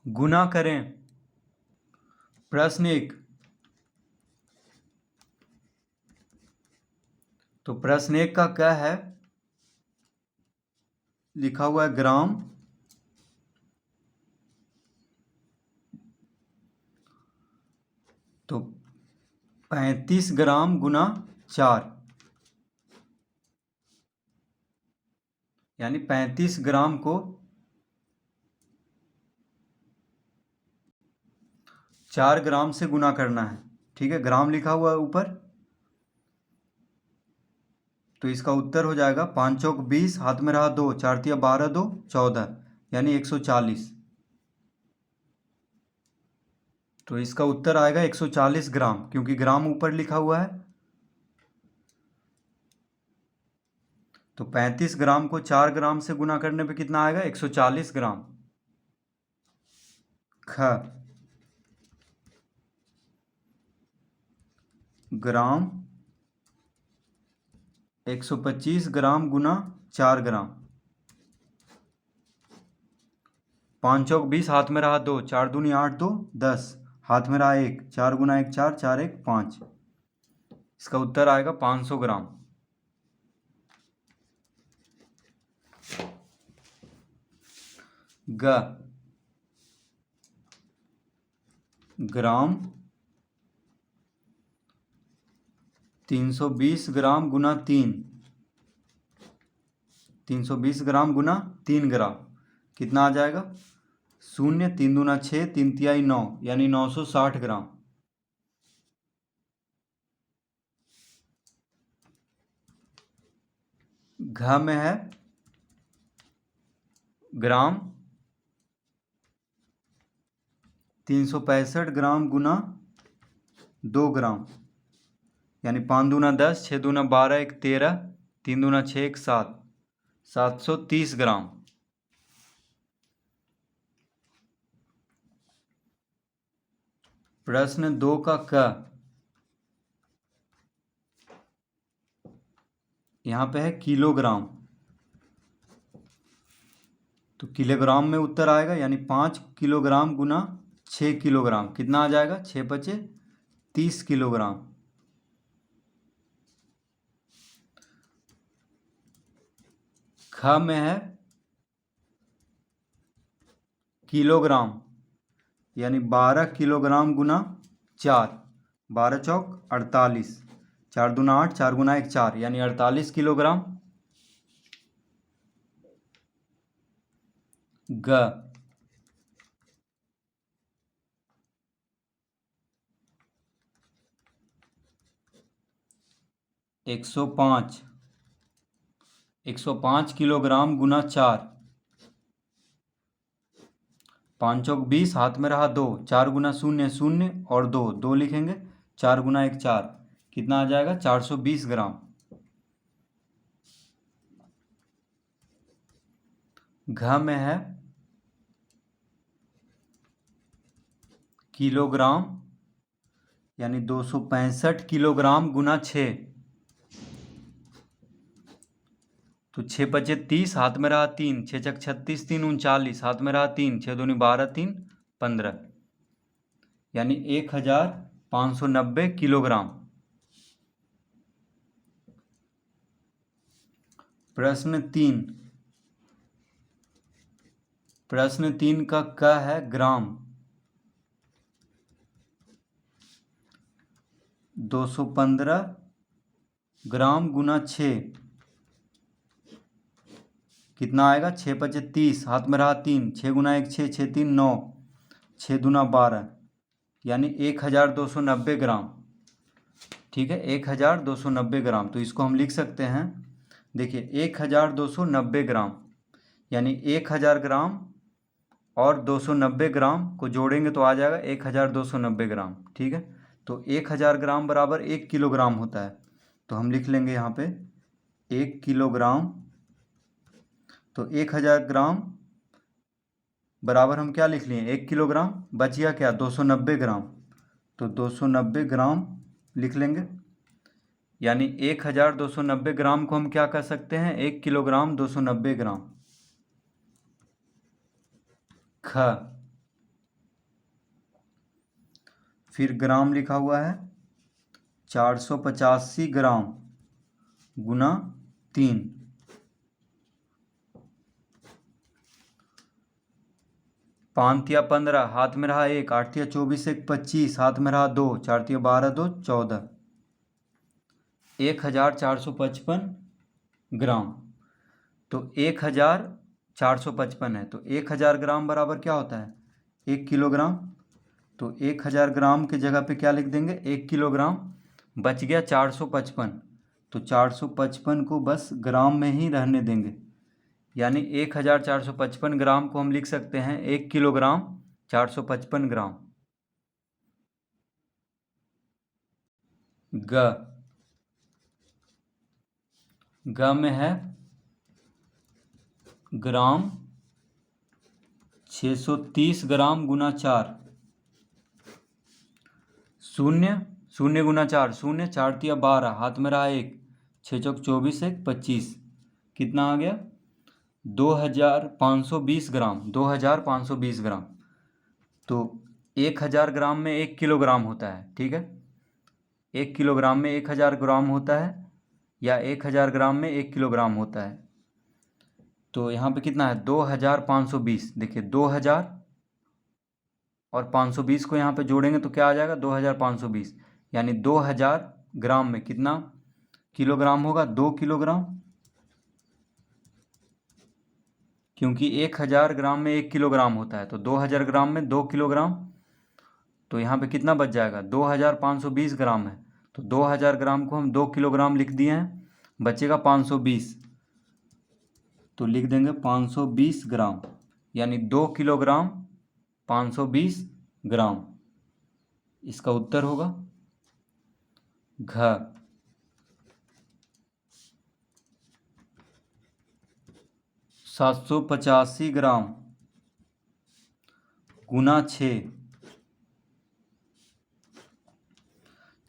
गुना करें। प्रश्न 1। तो प्रश्न 1 का क्या है, लिखा हुआ है ग्राम। तो 35 ग्राम गुना 4, यानी 35 ग्राम को 4 ग्राम से गुना करना है। ठीक है, ग्राम लिखा हुआ है ऊपर। तो इसका उत्तर हो जाएगा 5 चौक 20, हाथ में रहा 2, 4 तिया 12, 2 14, यानी 140। तो इसका उत्तर आएगा 140 ग्राम, क्योंकि ग्राम ऊपर लिखा हुआ है। तो 35 ग्राम को 4 ग्राम से गुना करने पे कितना आएगा, 140 ग्राम। ख ग्राम 125 ग्राम गुना 4 ग्राम। 5 चौक 20, हाथ में रहा 2, 4 दूनी 8, 2 10, हाथ में रहा 1, 4 गुना 1 4, 4 1 5। इसका उत्तर आएगा 500 ग्राम। ग ग्राम 320 ग्राम गुना 3, 320 ग्राम गुना 3 ग्राम कितना आ जाएगा, 0, 3 दूना 6, 3 तिहाई 9, यानी 960 ग्राम। घ में है ग्राम 365 ग्राम गुना 2 ग्राम, यानी 5 दूना 10, 6 दूना 12, 1 13, 3 दूना 6, 1 7, 730 ग्राम। प्रश्न 2 का क, यहाँ पे है किलोग्राम। तो किलोग्राम में उत्तर आएगा, यानी 5 किलोग्राम गुना 6 किलोग्राम कितना आ जाएगा, 6 पचे 30 किलोग्राम। ख में है किलोग्राम, यानी 12 किलोग्राम गुना 4, 12 चौक 48, 4 दूना 8, 4 गुना 1 4, यानी 48 किलोग्राम। ग 105 किलोग्राम गुना 4, 5 चौक 20, हाथ में रहा 2, 4 गुना 0 0 और 2 2 लिखेंगे, 4 गुना 1 4, कितना आ जाएगा, 420 ग्राम। घ में है किलोग्राम, यानी 265 किलोग्राम गुना 6। तो 6 पचे 30, हाथ में रहा 3, 6 चक 36, 3 39, हाथ में रहा 3, 6 दूनी 12, 3 15, यानी 1590 किलोग्राम। प्रश्न 3। प्रश्न 3 का क है ग्राम। 215 ग्राम गुना 6 कितना आएगा, 6 पचे 30, हाथ में रहा 3, 6 गुना 1 6, 6 3 9, 6 दूना 12, यानी 1290 ग्राम। ठीक है, 1290 ग्राम। तो इसको हम लिख सकते हैं, देखिए 1290 ग्राम, यानी 1000 ग्राम और 290 ग्राम को जोड़ेंगे तो आ जाएगा 1290 ग्राम। ठीक है, तो 1000 ग्राम बराबर 1 किलोग्राम होता है। तो हम लिख लेंगे यहाँ पे 1 किलोग्राम। तो 1000 ग्राम बराबर हम क्या लिख लिए, 1 किलोग्राम, बच गया क्या, 290 ग्राम। तो 290 ग्राम लिख लेंगे, यानी 1290 ग्राम को हम क्या कर सकते हैं, 1 किलोग्राम 290 ग्राम। ख फिर ग्राम लिखा हुआ है 485 ग्राम गुना 3, 5 तिया 15, हाथ में रहा 1, 8 तिया 24, 1 25, हाथ में रहा 2, 4 तिया 12, 2 14, 1455 ग्राम। तो 1455 है, तो 1000 ग्राम बराबर क्या होता है? 1 किलोग्राम। तो 1000 ग्राम के जगह पे क्या लिख देंगे? 1 किलोग्राम। बच गया 455, तो 455 को बस ग्राम में ही रहने देंगे, यानी 1455 ग्राम को हम लिख सकते हैं 1 किलोग्राम 455 ग्राम। ग में है ग्राम 630 ग्राम गुना 4, शून्य, शून्य गुना 4, शून्य, 4 तिया 12, हाथ में रहा 1, 6 चौक 24, 1 25, कितना आ गया? 2520 ग्राम, 2520 ग्राम। तो 1000 ग्राम में 1 किलोग्राम होता है, ठीक है। 1 किलोग्राम में 1000 ग्राम होता है, या 1000 ग्राम में 1 किलोग्राम होता है। तो यहाँ पे कितना है? 2520। देखिए 2000 और 520 को यहाँ पे जोड़ेंगे तो क्या आ जाएगा? 2520, यानी 2000 ग्राम में कितना किलोग्राम होगा? 2 किलोग्राम, क्योंकि 1000 ग्राम में 1 किलोग्राम होता है, तो 2000 ग्राम में 2 किलोग्राम। तो यहाँ पे कितना बच जाएगा? 2520 ग्राम है, तो 2000 ग्राम को हम 2 किलोग्राम लिख दिए हैं, बचेगा 520, तो लिख देंगे 520 ग्राम, यानी 2 किलोग्राम 520 ग्राम। इसका उत्तर होगा घ। 785 ग्राम गुना 6,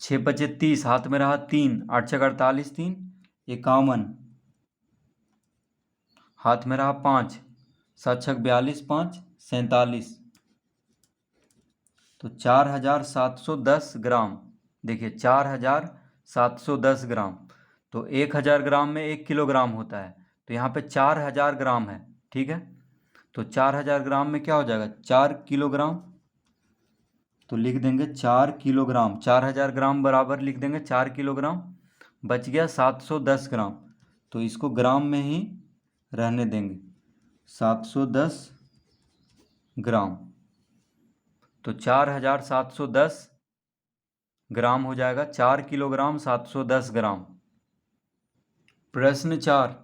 6 पचे 30, हाथ में रहा 3, 8 छक 48, 3 51, हाथ में रहा 5, 7 छक 42, 5 47, तो 4710 ग्राम। देखिए 4710 ग्राम, तो 1000 ग्राम में 1 किलोग्राम होता है, तो यहाँ पे 4000 ग्राम है, ठीक है। तो 4000 ग्राम में क्या हो जाएगा? 4 किलोग्राम, तो लिख देंगे 4 किलोग्राम, 4000 ग्राम बराबर लिख देंगे 4 किलोग्राम। बच गया 710 ग्राम, तो इसको ग्राम में ही रहने देंगे, 710 ग्राम। तो 4710 ग्राम हो जाएगा, 4 किलोग्राम 710 ग्राम। प्रश्न 4,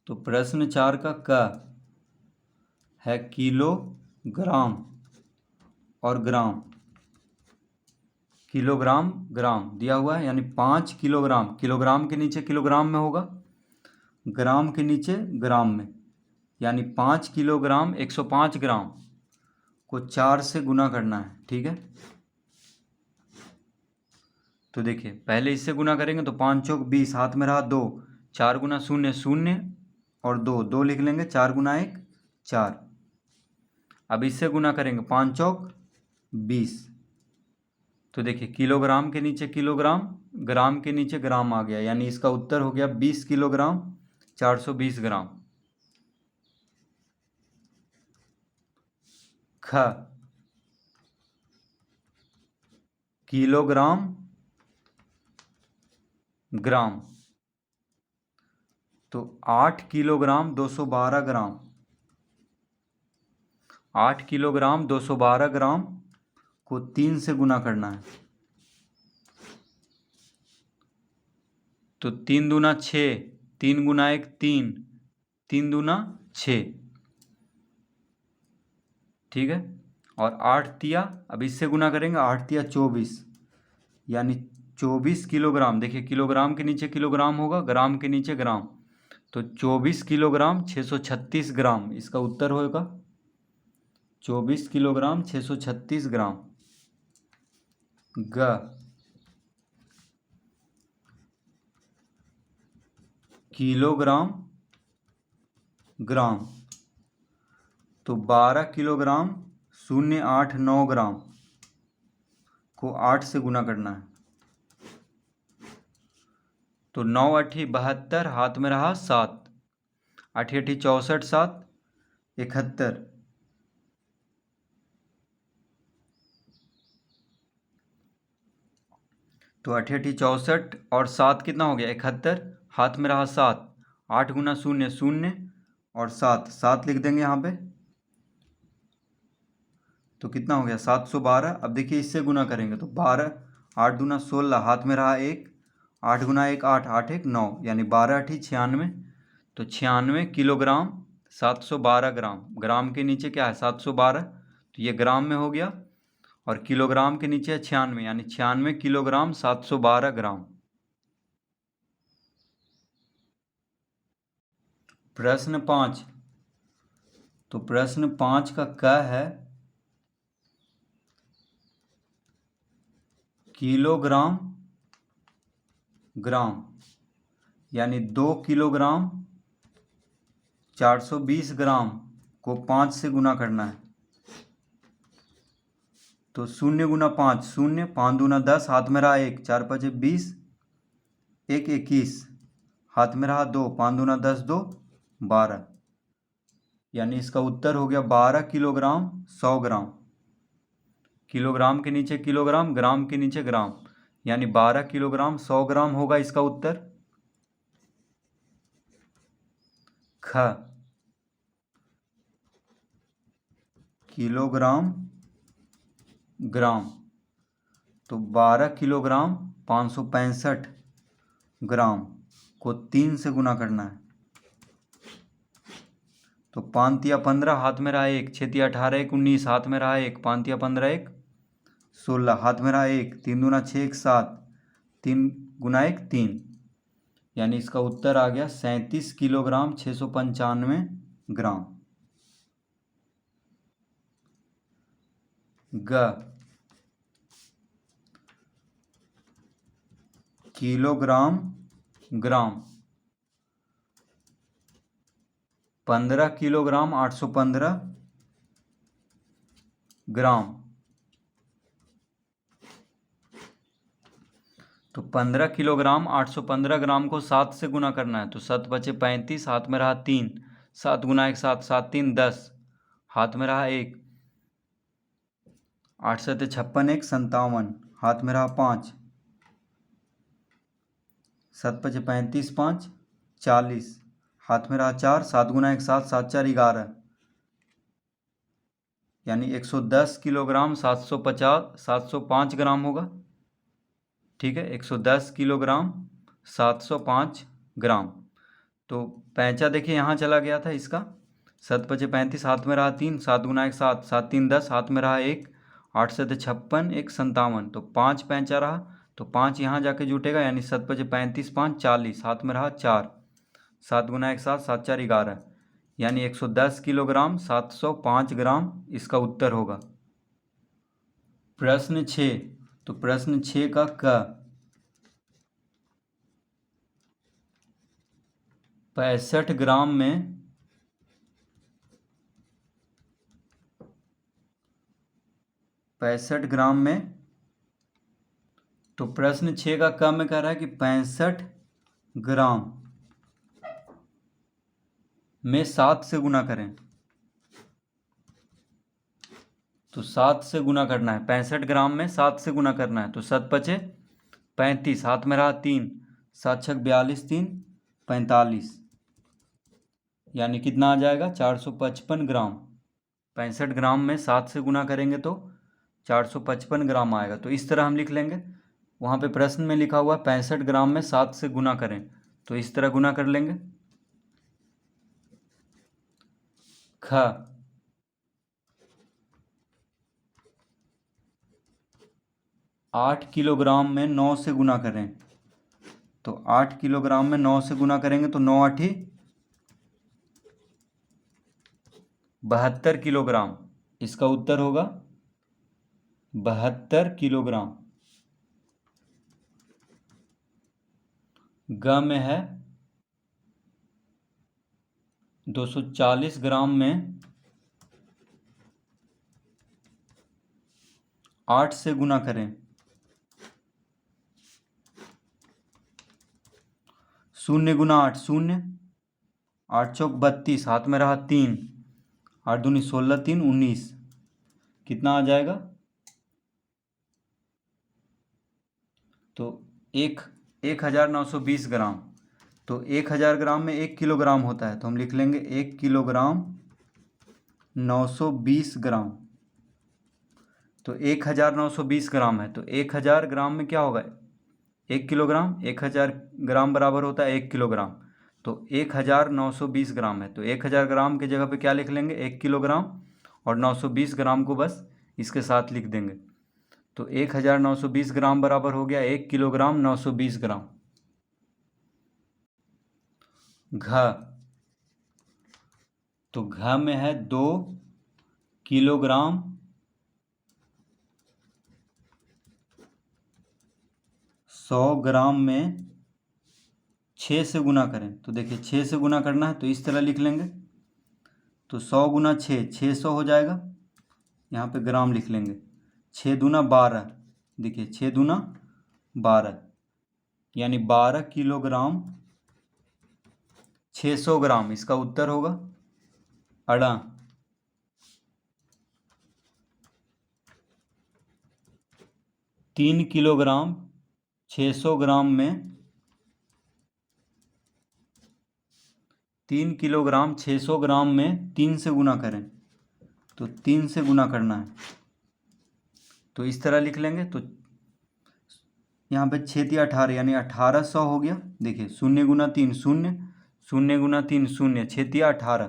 तो प्रश्न 4 का क है किलोग्राम और ग्राम। किलोग्राम ग्राम दिया हुआ है, यानी 5 किलोग्राम, किलोग्राम के नीचे किलोग्राम में होगा, ग्राम के नीचे ग्राम में, यानी 5 किलोग्राम 105 ग्राम को 4 से गुना करना है, ठीक है। तो देखिए पहले इससे गुना करेंगे तो 5 चौक 20, हाथ में रहा 2, 4 गुना 0 0 और 2 2 लिख लेंगे, 4 गुना 1 4। अब इससे गुना करेंगे 5 चौक 20, तो देखिए किलोग्राम के नीचे किलोग्राम, ग्राम के नीचे ग्राम आ गया, यानी इसका उत्तर हो गया 20 किलोग्राम 420 ग्राम। ख किलोग्राम ग्राम, तो 8 किलोग्राम 212 ग्राम, 8 किलोग्राम 212 ग्राम को 3 से गुना करना है, तो 3 दूना 6, 3 गुना 1 3, 3 दूना 6, ठीक है। और 8 तिया, अब इससे गुना करेंगे, 8 तिया 24, यानी 24 किलोग्राम। देखिए किलोग्राम के नीचे किलोग्राम होगा, ग्राम के नीचे ग्राम, तो 24 किलोग्राम 636 ग्राम इसका उत्तर होगा, 24 किलोग्राम 636 ग्राम। ग किलोग्राम ग्राम, तो 12 किलोग्राम 0.089 ग्राम को 8 से गुना करना है। तो 9 अठी 72, हाथ में रहा 7, 8 अठी 64, 7 71, तो 8 अठी 64 और 7 कितना हो गया 71, हाथ में रहा 7, 8 गुना 0 0 और 7 7 लिख देंगे यहाँ पे, तो कितना हो गया 712। अब देखिए इससे गुना करेंगे तो 12, 8 दूना 16, हाथ में रहा 1, 8 गुना 1 8, 8 1 9, यानी 12 अठी 96, तो 96 किलोग्राम 712 ग्राम। ग्राम के नीचे क्या है 712, तो ये ग्राम में हो गया, और किलोग्राम के नीचे है 96, यानी 96 किलोग्राम 712 ग्राम। प्रश्न 5, तो प्रश्न 5 का क है किलोग्राम ग्राम, यानी 2 किलोग्राम 420 ग्राम को 5 से गुना करना है। तो 0 गुना 5 0, 5 दूना 10, हाथ में रहा 1, 4 5 20, 1 21, हाथ में रहा 2, 5 दूना 10 2 12, यानी इसका उत्तर हो गया 12 किलोग्राम 100 ग्राम। किलोग्राम के नीचे किलोग्राम, ग्राम के नीचे ग्राम, यानी 12 किलोग्राम 100 ग्राम होगा इसका उत्तर। ख, किलोग्राम ग्राम, तो 12 किलोग्राम 565 ग्राम को 3 से गुना करना है। तो 5 तिया 15, हाथ में रहा 1, 6 तिया 18 1 19, हाथ में रहा 1, 5 तिया 15 1 16, हाथ में रहा 1, 3 दूना 6 1 7, 3 गुना 1 3, यानी इसका उत्तर आ गया 37 किलोग्राम 695 ग्राम। ग, किलोग्राम ग्राम, 15 किलोग्राम 815 ग्राम, तो 15 किलोग्राम 815 ग्राम को 7 से गुना करना है। तो 7 बचे 35, हाथ में रहा 3, 7 गुना 1 7, 7 3 10, हाथ में रहा 1, 8 7 56 1 57, हाथ में रहा 5, 7 5 35 5 40, हाथ में रहा 4, 7 गुना 1 7, 7 4 11, यानी 110 किलोग्राम 705 ग्राम होगा। ठीक है, 110 किलोग्राम 705 ग्राम। तो पैंचा देखिए यहाँ चला गया था इसका, 7 पचे 35, हाथ में रहा 3, 7 गुना 1 7, 7 3 10, हाथ में रहा 1, 8 7 56 1 57, तो 5 पैंचा रहा, तो 5 यहाँ जाके जुटेगा, यानी 7 पचे 35 5 40, हाथ में रहा 4, 7 गुना 1 7, 7 4 11, यानी 110 किलोग्राम 705 ग्राम इसका उत्तर होगा। प्रश्न 6, तो प्रश्न 6 का क, 65 ग्राम में 65 ग्राम में, तो प्रश्न 6 का क में कह रहा है कि 65 ग्राम में 7 से गुना करें। तो 7 से गुना करना है, 65 ग्राम में 7 से गुना करना है। तो 7 पचे 35, हाथ में रहा 3, 7 छक 42 3 45, यानी कितना आ जाएगा 455 ग्राम। 65 ग्राम में 7 से गुना करेंगे तो 455 ग्राम आएगा। तो इस तरह हम लिख लेंगे, वहाँ पे प्रश्न में लिखा हुआ 65 ग्राम में 7 से गुना करें, तो इस तरह गुना कर लेंगे। ख, 8 किलोग्राम में 9 से गुना करें। तो 8 किलोग्राम में 9 से गुना करेंगे तो 9 8 72 किलोग्राम, इसका उत्तर होगा 72 किलोग्राम। ग में है 240 ग्राम में 8 से गुना करें। 0 गुना 8 0, 8 चौक 32, हाथ में रहा 3, 8 दूनी 16, 3 19, कितना आ जाएगा? तो 1920 ग्राम। तो 1000 ग्राम में 1 किलोग्राम होता है, तो हम लिख लेंगे 1 किलोग्राम 920 ग्राम। तो 1920 ग्राम है, तो 1000 ग्राम में क्या होगा? 1 किलोग्राम, 1000 ग्राम बराबर होता है 1 किलोग्राम। तो 1920 ग्राम है, तो 1000 ग्राम के जगह पे क्या लिख लेंगे? 1 किलोग्राम, और 920 ग्राम को बस इसके साथ लिख देंगे। तो 1920 ग्राम बराबर हो गया 1 किलोग्राम 920 ग्राम। घ, तो घ में है 2 किलोग्राम 100 ग्राम में 6 से गुना करें। तो देखिए 6 से गुना करना है, तो इस तरह लिख लेंगे। तो 100 गुना 6 600 हो जाएगा, यहाँ पे ग्राम लिख लेंगे। 6 दूना 12, देखिए 6 दूना 12, यानी 12 किलोग्राम 600 ग्राम इसका उत्तर होगा। अड़ा, 3 किलोग्राम 600 ग्राम में 3 किलोग्राम 600 ग्राम में 3 से गुना करें। तो 3 से गुना करना है, तो इस तरह लिख लेंगे। तो यहाँ पे 6 या 18, यानी 1800 हो गया। देखिए 0 गुना 3 0, 0 गुना 3 0, 6 या 18,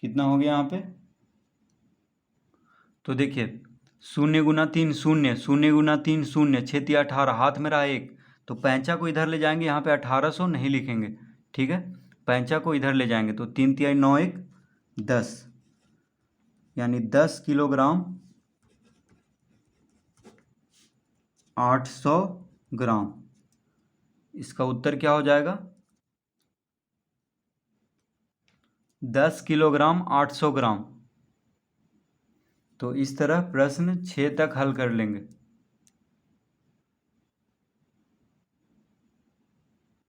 कितना हो गया यहाँ पे? तो देखिए 0 गुना 3 0, 0 गुना 3 0, 6 या 18, हाथ में रहा 1, तो पैंचा को इधर ले जाएंगे, यहाँ पे 1800 नहीं लिखेंगे, ठीक है। पैंचा को इधर ले जाएंगे, तो 3 तिहाई 9 1 10, यानी 10 किलोग्राम 800 ग्राम। इसका उत्तर क्या हो जाएगा? 10 किलोग्राम 800 ग्राम। तो इस तरह प्रश्न 6 तक हल कर लेंगे।